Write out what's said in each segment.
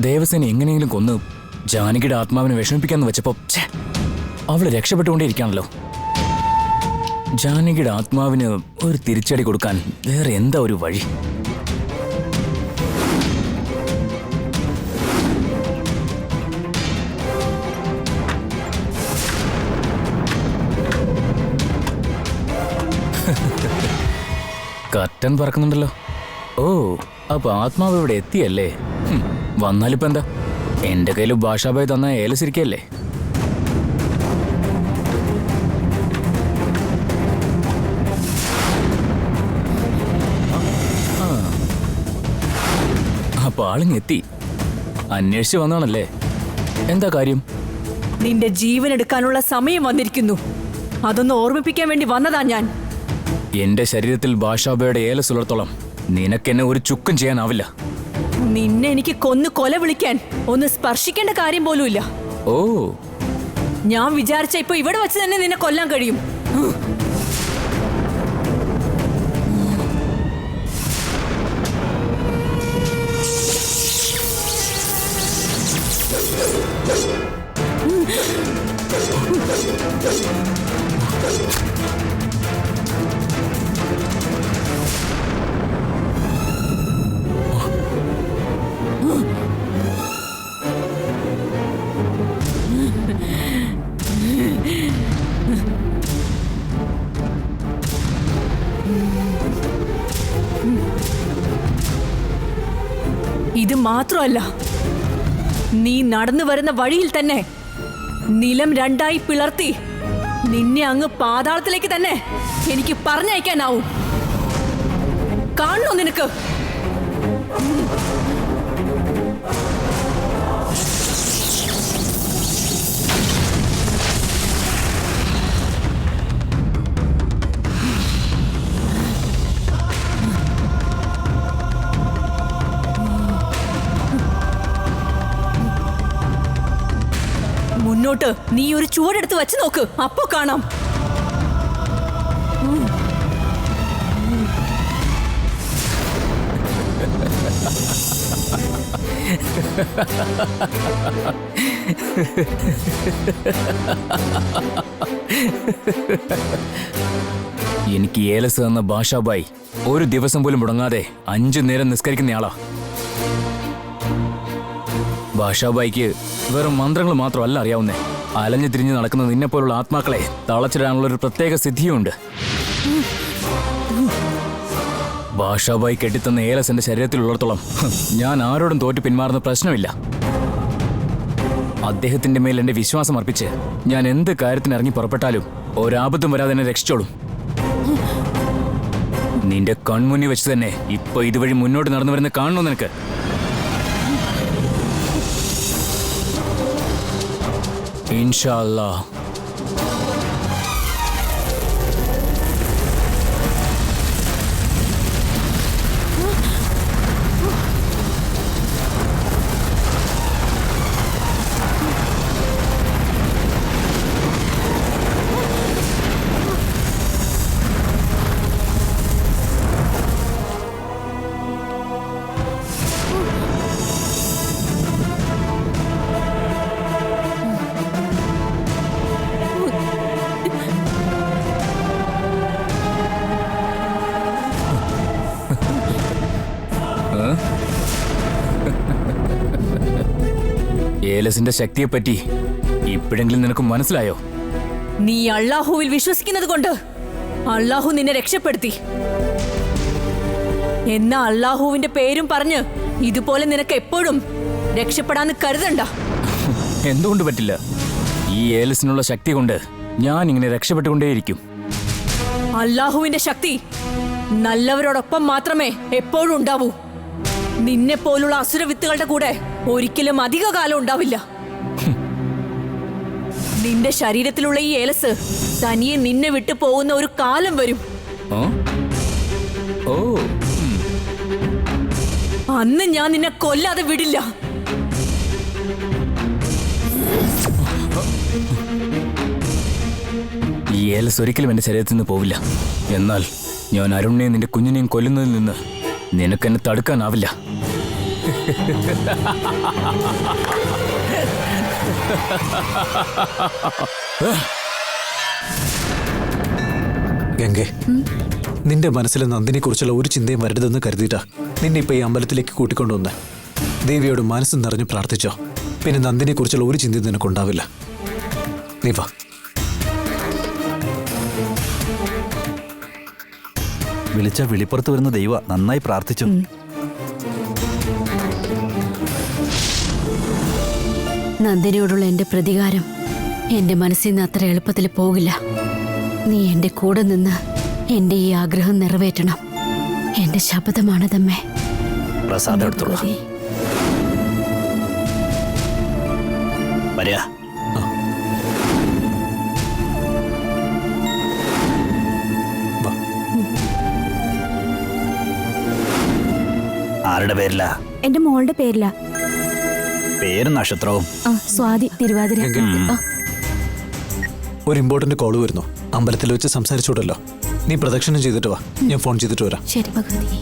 ദേവസേന എങ്ങനെയെങ്കിലും കൊന്ന് ജാനകിയുടെ ആത്മാവിനെ വിഷമിപ്പിക്കാന്ന് വെച്ചപ്പോ അവള് രക്ഷപ്പെട്ടുകൊണ്ടേയിരിക്കാണല്ലോ. ജാനകിയുടെ ആത്മാവിന് ഒരു തിരിച്ചടി കൊടുക്കാൻ വേറെ എന്താ ഒരു വഴി? കർട്ടൻ പറക്കുന്നുണ്ടല്ലോ. ഓ, അപ്പൊ ആത്മാവ് ഇവിടെ എത്തിയല്ലേ? വന്നാലിപ്പോ എന്താ? എന്റെ കയ്യിൽ ഭാഷാബായി തന്ന ഏലസിരിക്കല്ലേ? അപ്പൊ ആളിങ്ങെത്തി. അന്വേഷിച്ച് വന്നാണല്ലേ? എന്താ കാര്യം? നിന്റെ ജീവൻ എടുക്കാനുള്ള സമയം വന്നിരിക്കുന്നു. അതൊന്ന് ഓർമ്മിപ്പിക്കാൻ വേണ്ടി വന്നതാ ഞാൻ. എന്റെ ശരീരത്തിൽ ഭാഷാബയുടെ ഏലസ് ഉള്ളിടത്തോളം നിനക്കെന്നെ ഒരു ചുക്കും ചെയ്യാനാവില്ല. നിന്നെ എനിക്ക് കൊന്നു കൊല വിളിക്കാൻ ഒന്ന് സ്പർശിക്കേണ്ട കാര്യം പോലുമില്ല. ഓ, ഞാൻ വിചാരിച്ച ഇപ്പൊ ഇവിടെ വെച്ച് തന്നെ നിന്നെ കൊല്ലാൻ കഴിയും. ഇത് മാത്രമല്ല, നീ നടന്നു വരുന്ന വഴിയിൽ തന്നെ നിലം രണ്ടായി പിളർത്തി നിന്നെ അങ്ങ് പാതാളത്തിലേക്ക് തന്നെ എനിക്ക് പറഞ്ഞയക്കാനാവും. കാണണോ നിനക്ക്? മുന്നോട്ട് നീ ഒരു ചുവടെടുത്ത് വെച്ച് നോക്ക്, അപ്പോ കാണാം. എനിക്ക് ഏലസ് തന്ന ഭാഷാബായി ഒരു ദിവസം പോലും മുടങ്ങാതെ 5 നേരം നിസ്കരിക്കുന്നയാളാ. ഭാഷാബായിക്ക് വെറും മന്ത്രങ്ങൾ മാത്രമല്ല അറിയാവുന്നേ. അലഞ്ഞു തിരിഞ്ഞ് നടക്കുന്ന നിന്നെപ്പോലുള്ള ആത്മാക്കളെ തളച്ചിടാനുള്ള ഒരു പ്രത്യേക സിദ്ധിയുണ്ട്. ഭാഷാബായി കെട്ടിത്തന്ന ഏലസ് എന്റെ ശരീരത്തിലുള്ളിടത്തോളം ഞാൻ ആരോടും തോറ്റു പിന്മാറുന്ന പ്രശ്നമില്ല. അദ്ദേഹത്തിന്റെ മേൽ എന്റെ വിശ്വാസം അർപ്പിച്ച് ഞാൻ എന്ത് കാര്യത്തിന് ഇറങ്ങി പുറപ്പെട്ടാലും ഒരാപത്തും വരാതെ എന്നെ രക്ഷിച്ചോളും. നിന്റെ കൺമുന്നിൽ വെച്ച് തന്നെ ഇപ്പൊ ഇതുവഴി മുന്നോട്ട് നടന്നു വരുന്ന കാണണോ നിനക്ക്? ഇൻഷാ അല്ലാഹ്. ഏലസിന്റെ ശക്തിയെപ്പറ്റി ഇപ്പോഴെങ്കിലും നിനക്ക് മനസ്സിലായോ? നീ അള്ളാഹുവിൽ വിശ്വസിക്കുന്നത് കൊണ്ട് അള്ളാഹു നിന്നെ രക്ഷപ്പെടുത്തി. എന്നാ അള്ളാഹുവിന്റെ പേരും പറഞ്ഞ് ഇതുപോലെ നിനക്ക് എപ്പോഴും രക്ഷപ്പെടാന്ന് കരുതണ്ട. എന്തുകൊണ്ട് പറ്റില്ല? ഈ ഏലസിനുള്ള ശക്തി കൊണ്ട് ഞാൻ ഇങ്ങനെ രക്ഷപ്പെട്ടുകൊണ്ടേയിരിക്കും. അള്ളാഹുവിന്റെ ശക്തി നല്ലവരോടൊപ്പം മാത്രമേ എപ്പോഴും ഉണ്ടാവൂ. നിന്നെ പോലുള്ള അസുരവിത്തുകളുടെ കൂടെ ഒരിക്കലും അധിക കാലം ഉണ്ടാവില്ല. നിന്റെ ശരീരത്തിലുള്ള ഈ ഏലസ് തനിയെ നിന്നെ വിട്ടു പോകുന്ന ഒരു കാലം വരും. അന്ന് ഞാൻ നിന്നെ കൊല്ലാതെ വിടില്ല. ഈ ഏലസ് ഒരിക്കലും എന്റെ ശരീരത്തിൽ നിന്ന് പോവില്ല. എന്നാൽ ഞാൻ അരുണിനെയും നിന്റെ കുഞ്ഞിനെയും കൊല്ലുന്നതിൽ നിന്ന് നിനക്കെന്നെ തടുക്കാനാവില്ല. ഗംഗെ, നിന്റെ മനസ്സിൽ നന്ദിനെ കുറിച്ചുള്ള ഒരു ചിന്തയും വരരുതെന്ന് കരുതിയിട്ടാ നിന്നെ ഇപ്പൊ ഈ അമ്പലത്തിലേക്ക് കൂട്ടിക്കൊണ്ടുവന്ന്. ദേവിയോട് മനസ്സ് നിറഞ്ഞു പ്രാർത്ഥിച്ചോ, പിന്നെ നന്ദിനെ കുറിച്ചുള്ള ഒരു ചിന്തയും നിനക്കുണ്ടാവില്ല. നീ വാ. വിളിച്ച വിളിപ്പുറത്ത് വരുന്ന ദൈവ, നന്നായി പ്രാർത്ഥിച്ചു. നന്ദിനിയോടുള്ള എന്റെ പ്രതികാരം എന്റെ മനസ്സിൽ നിന്ന് അത്ര എളുപ്പത്തിൽ പോകില്ല. നീ എന്റെ കൂടെ നിന്ന് എന്റെ ഈ ആഗ്രഹം നിറവേറ്റണം. എന്റെ ശബ്ദമാണതമ്മേ. പ്രസാദം എടുത്തോളാം. വരിക. വാ. ആരുടെ പേരില? എന്റെ മോളുടെ പേരില. പേരും നക്ഷത്രവും? സ്വാതി, തിരുവാതിര. ഒരു ഇമ്പോർട്ടന്റ് കോള് വരുന്നു. അമ്പലത്തിൽ വെച്ച് സംസാരിച്ചോടല്ലോ. നീ പ്രദക്ഷിണം ചെയ്തിട്ട് വാ, ഞാൻ ഫോൺ ചെയ്തിട്ട് വരാം. ശരി ഭഗവതി.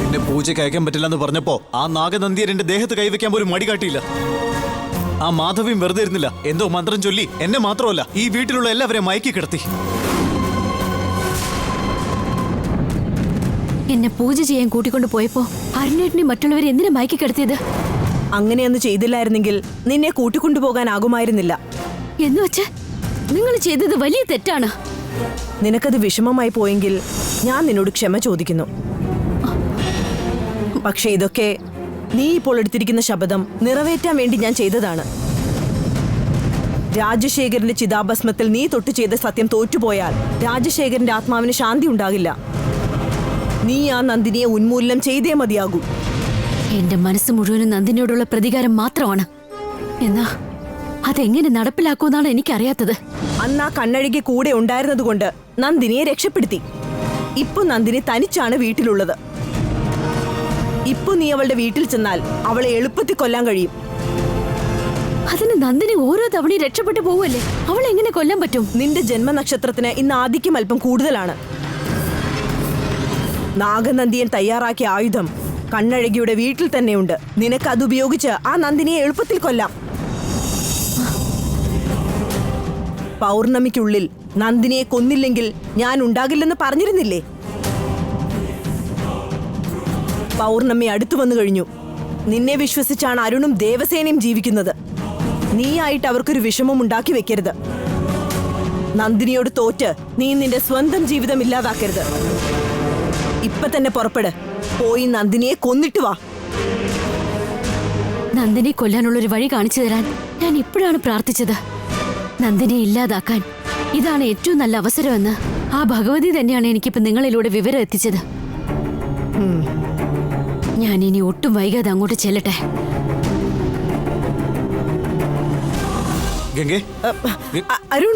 നിന്നെ പൂജയ്ക്ക് അയക്കാൻ പറ്റില്ലെന്ന് പറഞ്ഞപ്പോ ആ നാഗനന്ദിയൻ എന്റെ ദേഹത്ത് കൈവയ്ക്കാൻ പോലും മടി കാട്ടിയില്ല. ആ മാധവിയും വെറുതെ ഇരുന്നില്ല. എന്തോ മന്ത്രം ചൊല്ലി എന്നെ മാത്രമല്ല ഈ വീട്ടിലുള്ള എല്ലാവരെയും മയക്കി കിടത്തി. എന്നെ പൂജ ചെയ്യാൻ കൂട്ടിക്കൊണ്ട് പോയപ്പോ അരുണേട്ടനെ മറ്റുള്ളവരെ എന്തിനാ മയക്കി കിടത്തിയത്? അങ്ങനെയൊന്നും ചെയ്തില്ലായിരുന്നെങ്കിൽ നിന്നെ കൂട്ടിക്കൊണ്ടുപോകാനാകുമായിരുന്നില്ല. എന്നുവെച്ച് നിങ്ങൾ ചെയ്തത് വലിയ തെറ്റാണ്. നിനക്കത് വിഷമമായി പോയെങ്കിൽ ഞാൻ നിന്നോട് ക്ഷമ ചോദിക്കുന്നു. പക്ഷെ ഇതൊക്കെ നീ ഇപ്പോൾ എടുത്തിരിക്കുന്ന ശപഥം നിറവേറ്റാൻ വേണ്ടി ഞാൻ ചെയ്തതാണ്. രാജശേഖരന്റെ ചിതാഭസ്മത്തിൽ നീ തൊട്ടു ചെയ്ത സത്യം തോറ്റുപോയാൽ രാജശേഖരന്റെ ആത്മാവിന് ശാന്തി ഉണ്ടാകില്ല. നീ ആ നന്ദിനിയെ ഉന്മൂലനം ചെയ്തേ മതിയാകൂ. എന്റെ മനസ്സ് മുഴുവനും നന്ദിനിയോടുള്ള പ്രതികാരം മാത്രമാണ്. എന്നാ അതെങ്ങനെ നടപ്പിലാക്കുമെന്നാണ് എനിക്കറിയാത്തത്. അന്ന് ആ കണ്ണഴകി കൂടെ ഉണ്ടായിരുന്നതുകൊണ്ട് നന്ദിനിയെ രക്ഷപ്പെടുത്തി. ഇപ്പൊ നന്ദിനി തനിച്ചാണ് വീട്ടിലുള്ളത്. ഇപ്പൊ നീ അവളുടെ വീട്ടിൽ ചെന്നാൽ അവളെ എളുപ്പത്തിൽ കൊല്ലാൻ കഴിയും. അതിന് നന്ദിനി ഓരോ തവണയും രക്ഷപ്പെട്ടു പോവല്ലേ, അവളെ എങ്ങനെ കൊല്ലാൻ പറ്റും? നിന്റെ ജന്മനക്ഷത്രത്തിന് ഇന്ന് ആദിക്യം അല്പം കൂടുതലാണ്. നാഗനന്ദിയൻ തയ്യാറാക്കിയ ആയുധം കണ്ണഴകിയുടെ വീട്ടിൽ തന്നെയുണ്ട്. നിനക്ക് അത് ഉപയോഗിച്ച് ആ നന്ദിനിയെ എളുപ്പത്തിൽ കൊല്ലാം. പൗർണമിക്കുള്ളിൽ നന്ദിനിയെ കൊന്നില്ലെങ്കിൽ ഞാൻ ഉണ്ടാകില്ലെന്ന് പറഞ്ഞിരുന്നില്ലേ? പൗർണമി അടുത്തു വന്നു കഴിഞ്ഞു. നിന്നെ വിശ്വസിച്ചാണ് അരുണും ദേവസേനയും ജീവിക്കുന്നത്. നീയായിട്ട് അവർക്കൊരു വിഷമം ഉണ്ടാക്കി വെക്കരുത്. നന്ദിനിയോട് തോറ്റ് നീ നിന്റെ സ്വന്തം ജീവിതം ഇല്ലാതാക്കരുത്. ഇപ്പൊ തന്നെ പുറപ്പെട്. പോയി നന്ദിനിയെ കൊന്നിട്ട് വാ. നന്ദിനെ കൊല്ലാനുള്ളൊരു വഴി കാണിച്ചു തരാൻ ഞാൻ ഇപ്പോഴാണ് പ്രാർത്ഥിച്ചത്. നന്ദിനെ ഇല്ലാതാക്കാൻ ഇതാണ് ഏറ്റവും നല്ല അവസരമെന്ന് ആ ഭഗവതി തന്നെയാണ് എനിക്കിപ്പോ നിങ്ങളിലൂടെ വിവരം എത്തിച്ചത്. ഞാൻ ഇനി ഒട്ടും വൈകാതെ അങ്ങോട്ട് ചെല്ലട്ടെ. ഗംഗേ, അരുൺ,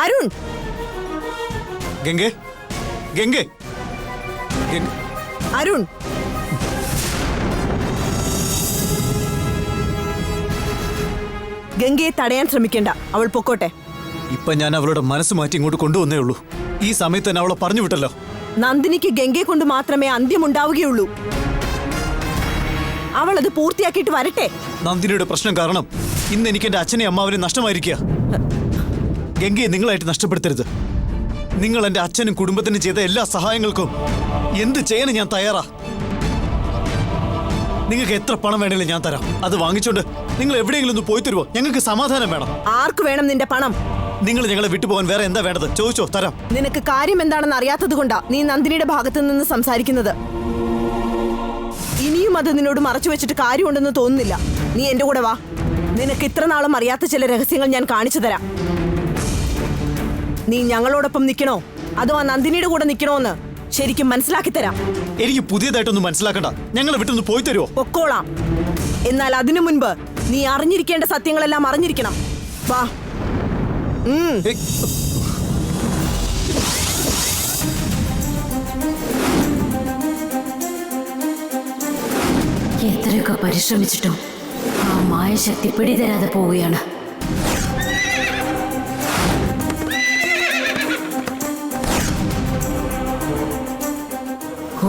അരുൺ, ഗംഗേ, ഗംഗേ, അരുൺ. ഗംഗയെ തടയാൻ ശ്രമിക്കേണ്ട, അവൾ പൊക്കോട്ടെ. ഇപ്പൊ ഞാൻ അവളുടെ മനസ്സ് മാറ്റി ഇങ്ങോട്ട് കൊണ്ടുവന്നേ ഉള്ളൂ. ഈ സമയത്ത് തന്നെ അവളെ പറഞ്ഞു വിട്ടല്ലോ. നന്ദിനിക്ക് ഗംഗയെ കൊണ്ട് മാത്രമേ അന്ത്യമുണ്ടാവുകയുള്ളൂ. അവൾ അത് പൂർത്തിയാക്കിയിട്ട് വരട്ടെ. നന്ദിനിയുടെ പ്രശ്നം കാരണം ഇന്ന് എനിക്ക് എന്റെ അച്ഛനെ അമ്മാവനെ നഷ്ടമായിരിക്കുക. ഗംഗയെ നിങ്ങളായിട്ട് നഷ്ടപ്പെടുത്തരുത്. നിങ്ങൾ എന്റെ അച്ഛനും കുടുംബത്തിനും ചെയ്ത എല്ലാ സഹായങ്ങൾക്കും എന്ത് ചെയ്യാനും ഞാൻ തയ്യാറാ. നിങ്ങൾക്ക് എത്ര പണം വേണമെങ്കിലും ഞാൻ തരാം. അത് വാങ്ങിച്ചോണ്ട് നിങ്ങൾ എവിടെയെങ്കിലും ഒന്ന് പോയി തരുമോ? ഞങ്ങൾക്ക് സമാധാനം വേണം. ആർക്ക് വേണം നിന്റെ പണം? നിങ്ങൾ ഞങ്ങളെ വിട്ടുപോകാൻ വേറെ എന്താ വേണ്ടത്? ചോദിച്ചോ, തരാം. നിനക്ക് കാര്യം എന്താണെന്ന് അറിയാത്തത് കൊണ്ടാ നീ നന്ദിനിയുടെ ഭാഗത്തു നിന്ന് സംസാരിക്കുന്നത്. ഇനിയും അത് നിന്നോട് മറച്ചു വെച്ചിട്ട് കാര്യമുണ്ടെന്ന് തോന്നുന്നില്ല. നീ എന്റെ കൂടെ വാ. നിനക്ക് ഇത്ര നാളും അറിയാത്ത ചില രഹസ്യങ്ങൾ ഞാൻ കാണിച്ചു തരാം. നീ ഞങ്ങളോടൊപ്പം നിൽക്കണോ അതോ ആ നന്ദിനിയുടെ കൂടെ നിൽക്കണോന്ന് ശരിക്കും മനസ്സിലാക്കി തരാം. എനിക്ക് പുതിയതായിട്ടൊന്നും മനസ്സിലാക്കണ്ട. ഞങ്ങളെ വിട്ടൊന്ന് പോയി തരുമോ? പൊക്കോളാം. എന്നാൽ അതിനു മുൻപ് നീ അറിഞ്ഞിരിക്കേണ്ട സത്യങ്ങളെല്ലാം അറിഞ്ഞിരിക്കണം. വാ. എത്രയൊക്കെ പരിശ്രമിച്ചിട്ടും ആ മായശക്തി പിടിതരാതെ പോവുകയാണ്.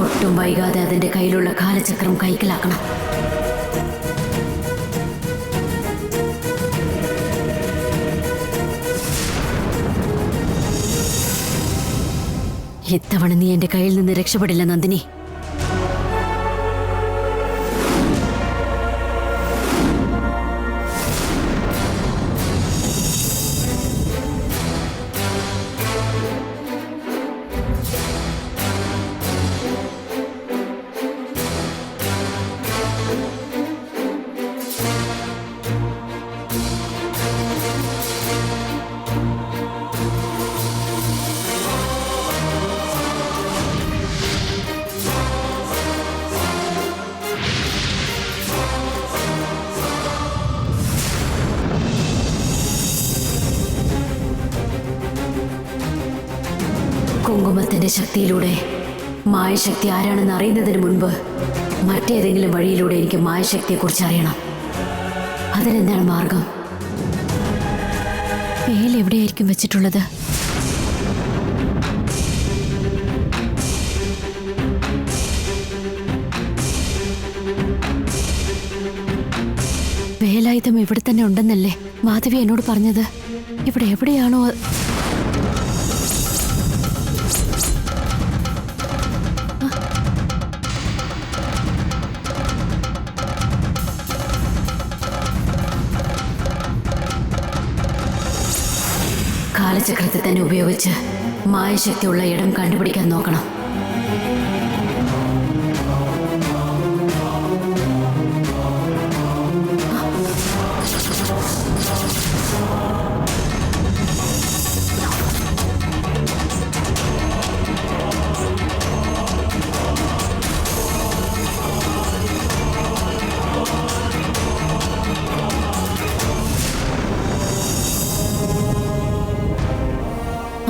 ഒട്ടും വൈകാതെ അതിന്റെ കയ്യിലുള്ള കാലചക്രം കൈക്കലാക്കണം. ഇത്തവണ നീ എന്റെ കയ്യിൽ നിന്ന് രക്ഷപ്പെടില്ല നന്ദിനി. കുങ്കുമത്തിന്റെ ശക്തിയിലൂടെ മായശക്തി ആരാണെന്ന് അറിയുന്നതിന് മുൻപ് മറ്റേതെങ്കിലും വഴിയിലൂടെ എനിക്ക് മായശക്തിയെക്കുറിച്ച് അറിയണം. അതിനെന്താണ് മാർഗം? വേൽ എവിടെയായിരിക്കും വെച്ചിട്ടുള്ളത്? വേലായുധം ഇവിടെ തന്നെ ഉണ്ടെന്നല്ലേ മാധവി എന്നോട് പറഞ്ഞത്? ഇവിടെ എവിടെയാണോ? കാലചക്രത്തെ തന്നെ ഉപയോഗിച്ച് മായശക്തിയുള്ള ഇടം കണ്ടുപിടിക്കാൻ നോക്കണം.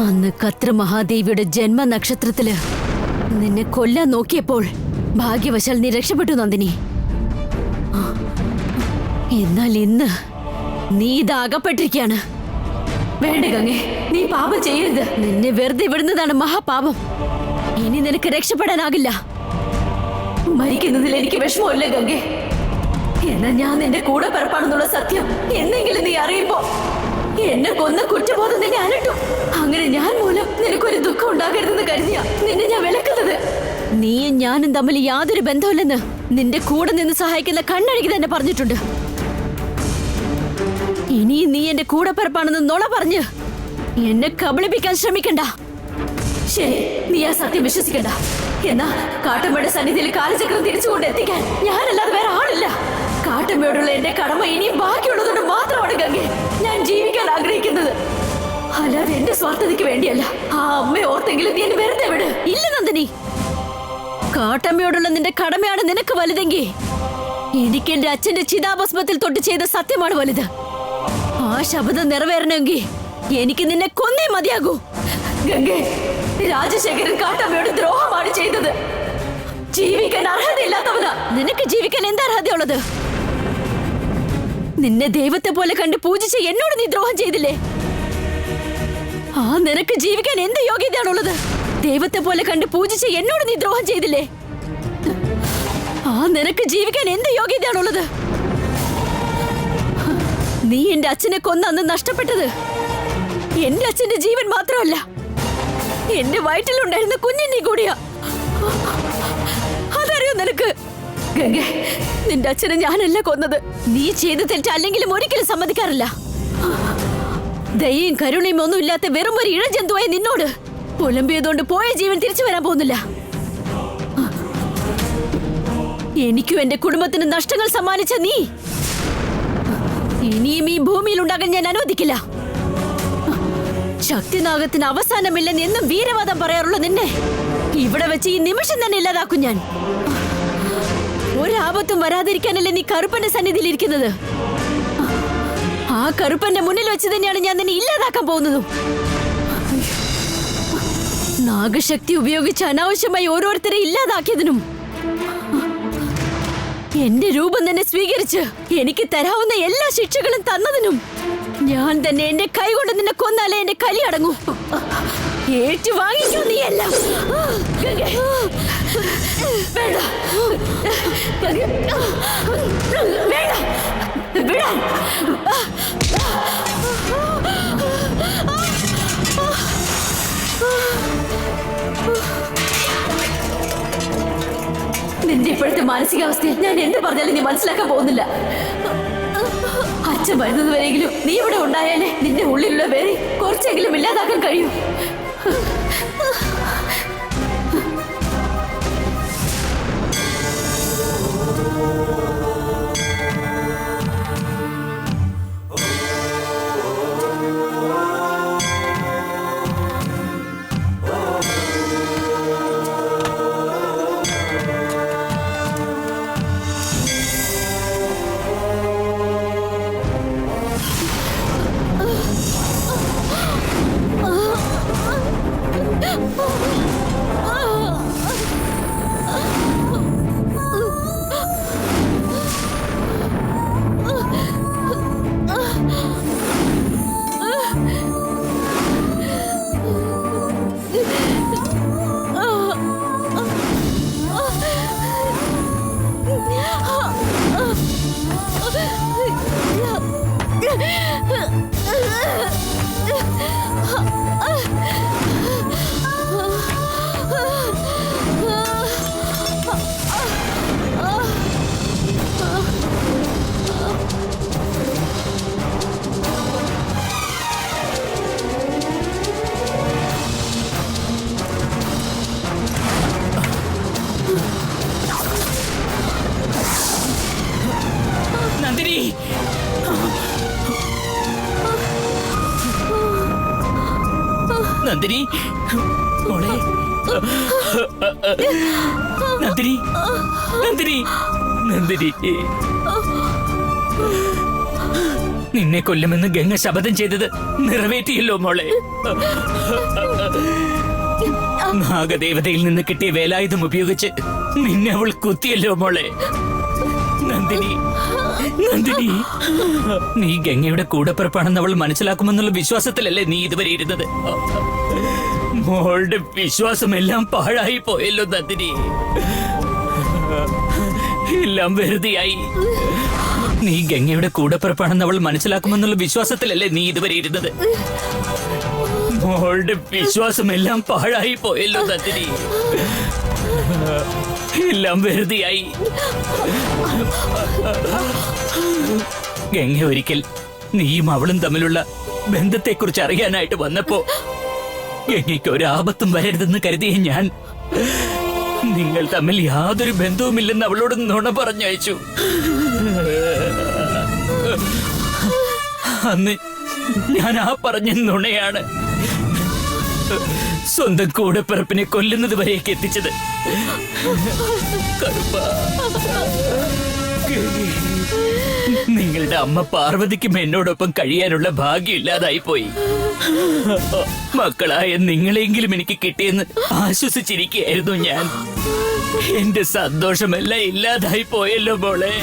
അന്ന് കത്ര മഹാദേവിയുടെ ജന്മനക്ഷത്രത്തില് നിന്നെ കൊല്ലാൻ നോക്കിയപ്പോൾ ഭാഗ്യവശാൽ നീ രക്ഷപ്പെട്ടു നന്ദിനി. എന്നാൽ ഇന്ന് നീ ഇത് അകപ്പെട്ടിരിക്കുകയാണ്. വേണ്ട ഗംഗേ, നീ പാപം ചെയ്യരുത്. നിന്നെ വെറുതെ വിടുന്നതാണ് മഹാപാപം. ഇനി നിനക്ക് രക്ഷപ്പെടാനാകില്ല. മരിക്കുന്നതിൽ എനിക്ക് വിഷമമില്ല ഗംഗേ. എന്നാൽ ഞാൻ നിന്റെ കൂടെ പിറപ്പാണെന്നുള്ള സത്യം എന്നെങ്കിലും നീ അറിയുമ്പോ എന്നെ കൊന്ന കുറ്റബോധം നിന്നെ അലട്ടു. അങ്ങനെ ഞാൻ മൂലം നിനക്കൊരു ദുഃഖം ഉണ്ടാകരുതെന്ന് കരുതിയ നിന്നെ ഞാൻ വിലക്കുന്നത്. നീയും ഞാനും തമ്മിൽ യാതൊരു ബന്ധമില്ലെന്ന് നിന്റെ കൂടെ നിന്ന് സഹായിക്കുന്ന കണ്ണഴകി തന്നെ പറഞ്ഞിട്ടുണ്ട്. ഇനിയും നീ എന്റെ കൂടെ പിറപ്പാണെന്ന് നുണ പറഞ്ഞ് എന്നെ കബളിപ്പിക്കാൻ ശ്രമിക്കണ്ട. ശരി, നീ ആ സത്യം വിശ്വസിക്കണ്ട. എന്നാ കാട്ടമ്മയുടെ സന്നിധിയിൽ കാലചക്രം തിരിച്ചുകൊണ്ട് എത്തിക്കാൻ ഞാനല്ലാതെ വേറെ ആളില്ല. കാട്ടമ്മയോടുള്ള എന്റെ കടമ ഇനിയും ബാക്കിയുള്ളതുകൊണ്ട് മാത്രമാണ് ഗംഗെ ഞാൻ ജീവിക്കാൻ ആഗ്രഹിക്കുന്നത്. അല്ലാതെ എന്റെ സ്വാർത്ഥതയ്ക്ക് വേണ്ടിയല്ല. ആ അമ്മയെ ഓർത്തെങ്കിലും നീ എന്നെ വെറുതെ വിട്. ഇല്ല നന്ദിനി, കാട്ടമ്മയോടുള്ള നിന്റെ കടമയാണ് നിനക്ക് വലുതെങ്കിൽ എനിക്ക് എന്റെ അച്ഛന്റെ ചിതാഭസ്മത്തിൽ തൊട്ട് ചെയ്ത സത്യമാണ് വലുത്. ആ ശബ്ദം നിറവേറണമെങ്കിൽ എനിക്ക് നിന്നെ കൊന്നേ മതിയാകൂ. ഗംഗെ, രാജശേഖരൻ കാട്ടമ്മയോട് ദ്രോഹമാണ് ചെയ്തത്. ജീവിക്കാൻ അർഹതയില്ലാത്തവനാ. നിനക്ക് ജീവിക്കാൻ എന്താ അർഹതയുള്ളത്? നിന്നെ ദൈവത്തെ പോലെ കണ്ട് പൂജിച്ച് എന്നോട് നീ ദ്രോഹം ചെയ്തില്ലേ? ആ നിനക്ക് ജീവിക്കാൻ എന്ത് യോഗ്യതയാണുള്ളത്? ദൈവത്തെ പോലെ കണ്ട് പൂജിച്ച് എന്നോട് നീ ദ്രോഹം ചെയ്തില്ലേ? ആ നിനക്ക് ജീവിക്കാൻ എന്ത് യോഗ്യതയാണുള്ളത്? നീ എന്റെ അച്ഛനെ കൊന്ന അന്ന് നഷ്ടപ്പെട്ടത് എന്റെ അച്ഛന്റെ ജീവൻ മാത്രമല്ല, എന്റെ വയറ്റിലുണ്ടായിരുന്ന കുഞ്ഞിനെ കൂടിയാ. അതറിയോ നിനക്ക്? ഗംഗെ, നിന്റെ അച്ഛനെ ഞാനല്ല കൊന്നത്. നീ ചെയ്ത് തെറ്റ് അല്ലെങ്കിലും ഒരിക്കലും സമ്മതിക്കാറില്ല. ദയയും കരുണയും ഒന്നും ഇല്ലാത്ത വെറും ഒരു ഇഴജന്തുവായ നിന്നോട് പുലമ്പിയതുകൊണ്ട് പോയ ജീവൻ തിരിച്ചു വരാൻ പോകുന്നില്ല. എനിക്കും എന്റെ കുടുംബത്തിന് നഷ്ടങ്ങൾ സമ്മാനിച്ച നീ ഇനിയും ഈ ഭൂമിയിൽ ഉണ്ടാകാൻ ഞാൻ അനുവദിക്കില്ല. ശക്തിനാഗത്തിന് അവസാനമില്ലെന്ന് എന്നും വീരവാദം പറയാറുള്ള നിന്നെ ഇവിടെ വെച്ച് ഈ നിമിഷം തന്നെ ഇല്ലാതാക്കും ഞാൻ. ഒരാപത്തും വരാതിരിക്കാനല്ലേ നീ കറുപ്പന്റെ സന്നിധിയിൽ ഇരിക്കുന്നത്? ആ കറുപ്പന്റെ മുന്നിൽ വെച്ച് തന്നെയാണ് ഞാൻ നിന്നെ ഇല്ലാതാക്കാൻ പോകുന്നതും. നാഗശക്തി ഉപയോഗിച്ച് അനാവശ്യമായി ഓരോരുത്തരെ ഇല്ലാതാക്കിയതിനും എന്റെ രൂപം തന്നെ സ്വീകരിച്ച് എനിക്ക് തരാവുന്ന എല്ലാ ശിക്ഷകളും തന്നതിനും ഞാൻ തന്നെ എന്റെ കൈകൊണ്ട് നിന്നെ കൊന്നാലേ എന്റെ കലി അടങ്ങൂ. ഏറ്റു വാങ്ങിക്കോ നീ എല്ലാം. വേണ്ട. വേണ്ട. വിടാൻ. നിന്റെ ഇപ്പോഴത്തെ മാനസികാവസ്ഥയിൽ ഞാൻ എന്ത് പറഞ്ഞാലും നീ മനസ്സിലാക്കാൻ പോകുന്നില്ല. അച്ഛൻ വരുന്നത് വരെയെങ്കിലും നീ ഇവിടെ ഉണ്ടായാലേ നിന്റെ ഉള്ളിലുള്ള വേറെ കുറച്ചെങ്കിലും ഇല്ലാതാക്കാൻ കഴിയൂ. നന്ദിനി, നന്ദിനി മോളെ, നന്ദിനി, നന്ദിനി, നന്ദിനി, നിന്നെ കൊല്ലുമെന്ന് ഗംഗ ശപഥം ചെയ്തത് നിറവേറ്റിയല്ലോ മോളെ. നാഗദേവതയിൽ നിന്ന് കിട്ടിയ വേലായുധം ഉപയോഗിച്ച് നിന്നെ അവൾ കുത്തിയല്ലോ മോളെ. നന്ദിനി, നന്ദിനി, നീ ഗംഗയുടെ കൂടപ്പിറപ്പാണെന്ന് അവൾ മനസ്സിലാക്കുമെന്നുള്ള വിശ്വാസത്തിലല്ലേ നീ ഇതുവരെ ഇരുന്നത്? മോളുടെ വിശ്വാസമെല്ലാം പാഴായി പോയല്ലോ നന്ദിനി. എല്ലാം വെറുതെയായി. നീ ഗംഗയുടെ കൂടപ്പിറപ്പാണെന്ന് അവൾ മനസ്സിലാക്കുമെന്നുള്ള വിശ്വാസത്തിലല്ലേ നീ ഇതുവരെ ഇരുന്നത്? മോളുടെ വിശ്വാസമെല്ലാം പാഴായി പോയല്ലോ നന്ദിനി. എല്ലാം വെറുതെയായി. ഗംഗ ഒരിക്കൽ നീയും അവളും തമ്മിലുള്ള ബന്ധത്തെക്കുറിച്ച് അറിയാനായിട്ട് വന്നപ്പോ ഗംഗയ്ക്ക് ഒരാപത്തും വരരുതെന്ന് കരുതിയ ഞാൻ നിങ്ങൾ തമ്മിൽ യാതൊരു ബന്ധവുമില്ലെന്ന് അവളോട് നുണ പറഞ്ഞയച്ചു. അന്ന് ഞാൻ ആ പറഞ്ഞ നുണയാണ് സ്വന്തം കൂടപ്പിറപ്പിനെ കൊല്ലുന്നത് വരെയൊക്കെ എത്തിച്ചത്. നിങ്ങളുടെ അമ്മ പാർവതിക്കും എന്നോടൊപ്പം കഴിയാനുള്ള ഭാഗ്യം ഇല്ലാതായി പോയി. മക്കളായ നിങ്ങളെങ്കിലും എനിക്ക് കിട്ടിയെന്ന് ആശ്വസിച്ചിരിക്കുകയായിരുന്നു ഞാൻ. എന്റെ സന്തോഷമെല്ലാം ഇല്ലാതായി പോയല്ലോ മോളെ.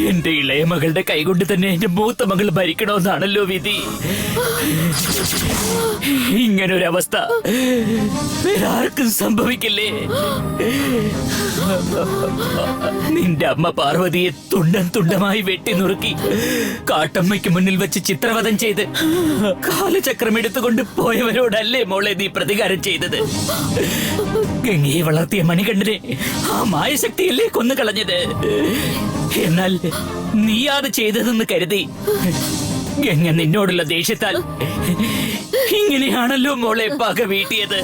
എന്റെ ഇളയ മകളുടെ കൈകൊണ്ട് തന്നെ എന്റെ മൂത്ത മകൾ ഭരിക്കണമെന്നാണല്ലോ വിധി. ഇങ്ങനൊരവസ്ഥ വേറെ ആർക്കും സംഭവിക്കില്ലേ? നിന്റെ അമ്മ പാർവതിയെ തുണ്ടം തുണ്ടമായി വെട്ടി നുറുക്കി കാട്ടമ്മയ്ക്ക് മുന്നിൽ വെച്ച് ചിത്രവധം ചെയ്ത് കാലചക്രം എടുത്തുകൊണ്ട് പോയവരോടല്ലേ മോളെ നീ പ്രതികാരം ചെയ്തത്? ഗംഗയെ വളർത്തിയ മണികണ്ഠനെ ആ മായശക്തിയല്ലേ കൊന്നു കളഞ്ഞത്? എന്നാൽ നീ അത് ചെയ്തതെന്ന് കരുതി ഗംഗ നിന്നോടുള്ള ദേഷ്യത്താൽ ഇങ്ങനെയാണല്ലോ മോളെ പക വീട്ടിയത്.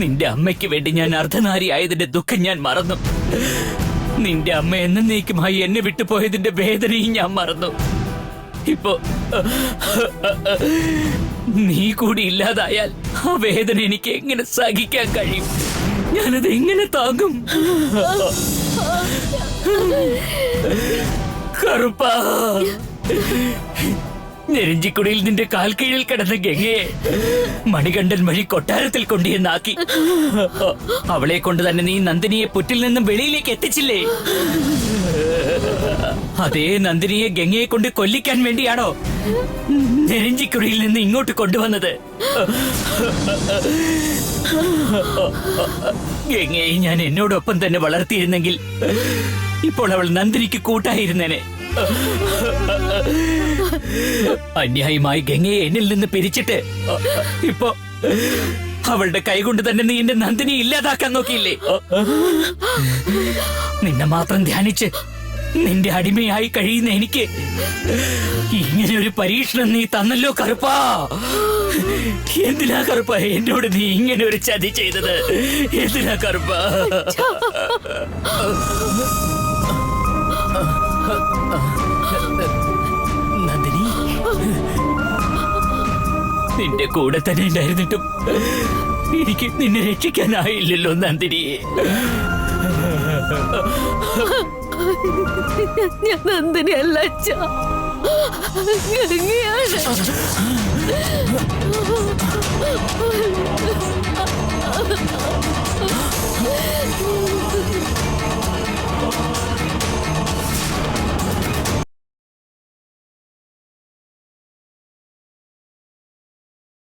നിന്റെ അമ്മയ്ക്ക് വേണ്ടി ഞാൻ അർദ്ധനാരിയായതിന്റെ ദുഃഖം ഞാൻ മറന്നു. നിന്റെ അമ്മ എന്നേക്കുമായി എന്നെ വിട്ടുപോയതിന്റെ വേദനയും ഞാൻ മറന്നു. ഇപ്പോ നീ കൂടി ഇല്ലാതായാൽ ആ വേദന എനിക്ക് എങ്ങനെ സഹിക്കാൻ കഴിയും? ഞാനത് എങ്ങനെ താങ്ങും? കറുപ്പാ, നെരിഞ്ചിക്കുടിയിൽ നിന്റെ കാൽ കീഴിൽ കിടന്ന ഗംഗയെ മണികണ്ഠൻ വഴി കൊട്ടാരത്തിൽ കൊണ്ടുവന്നാക്കി. അവളെ കൊണ്ട് തന്നെ നീ നന്ദിനിയെ പുറ്റിൽ നിന്നും വെളിയിലേക്ക് എത്തിച്ചില്ലേ? അതേ നന്ദിനിയെ ഗംഗയെ കൊണ്ട് കൊല്ലിക്കാൻ വേണ്ടിയാണോ നെരിഞ്ചിക്കുടിയിൽ നിന്ന് ഇങ്ങോട്ട് കൊണ്ടുവന്നത്? ഗംഗയെ ഞാൻ എന്നോടൊപ്പം തന്നെ വളർത്തിയിരുന്നെങ്കിൽ ഇപ്പോൾ അവൾ നന്ദിനിക്ക് കൂട്ടായിരുന്നേനെ. അന്യായമായി ഗംഗയെ എന്നിൽ നിന്ന് പിരിച്ചിട്ട് ഇപ്പോ അവളുടെ കൈകൊണ്ട് തന്നെ നീ എന്റെ നന്ദിനി ഇല്ലാതാക്കാൻ നോക്കിയില്ലേ? നിന്നെ മാത്രം ധ്യാനിച്ച് നിന്റെ അടിമയായി കഴിയുന്ന എനിക്ക് ഇങ്ങനെ ഒരു പരീക്ഷണം നീ തന്നല്ലോ കറുപ്പാ. എന്തിനാ കറുപ്പ എന്നോട് നീ ഇങ്ങനെ ഒരു ചതി ചെയ്തത്? എന്തിനാ കറുപ്പ? നന്ദിനി, നിന്റെ കൂടെ തന്നെ ഉണ്ടായിരുന്നിട്ടും എനിക്ക് നിന്നെ രക്ഷിക്കാനായില്ലല്ലോ നന്ദിനി. ഞാൻ നന്ദിനി അല്ല അച്ഛാ, ഗംഗയാണ്.